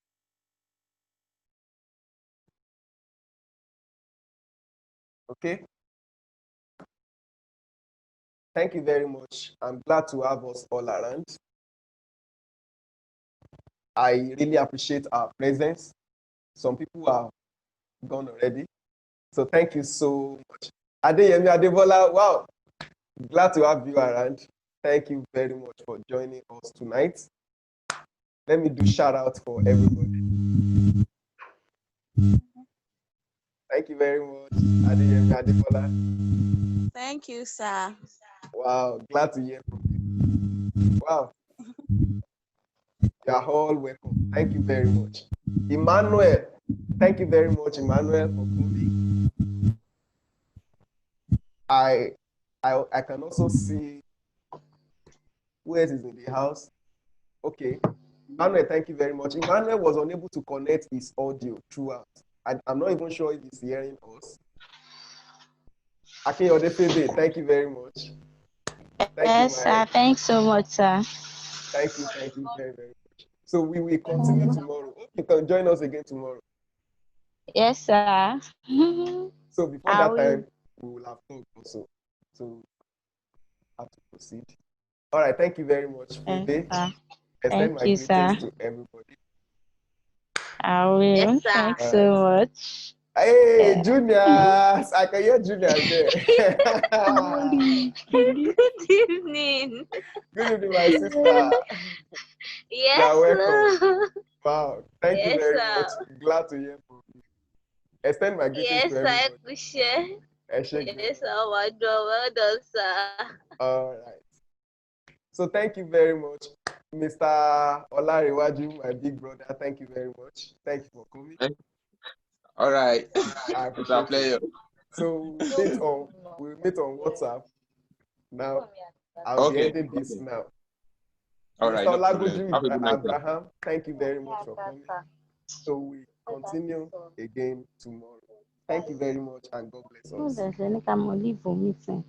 Okay? Thank you very much. I'm glad to have us all around. I really appreciate our presence. Some people are gone already. So thank you so much. Adeyemi Adebola, wow. Glad to have you around. Thank you very much for joining us tonight. Let me do shout out for everybody. Thank you very much, Adeyemi Adebola. Thank you, sir. Wow, glad to hear from you. Wow. You are all welcome. Thank you very much. Emmanuel, thank you very much, Emmanuel, for coming. I can also see who else is in the house. Okay. Emmanuel, thank you very much. Emmanuel was unable to connect his audio throughout. I'm not even sure if he's hearing us. Akinyode Febe, thank you very much. Yes, sir. Thanks so much, sir. Thank you very, very much. So we will continue tomorrow. Hope you can join us again tomorrow. Yes, sir. So before that time, we will have talked also. So have to proceed. All right, thank you very much, Febe. Extend my greetings to everybody. I will. Yes, sir. Thanks so much. Hey, Juniors! I can hear Juniors there. Good evening. Good evening, my sister. Yes, you are welcome. sir. Wow, thank you Yes, very sir. much. Glad to hear from you. Extend my greetings Yes, to sir. I everybody. appreciate. Yes, Yes, sir. Well done, sir. all right. So thank you very much, Mr. Olariwaju, my big brother. Thank you very much. Thank you for coming. All right. I appreciate it. So we'll meet on WhatsApp. Now, I'll be ending this now. All right, Mr. no problem. Have a Olagunju good night, sir. Abraham, thank you very much for coming. So we continue again tomorrow. Thank you very much and God bless us. There's any kind of leave for meeting.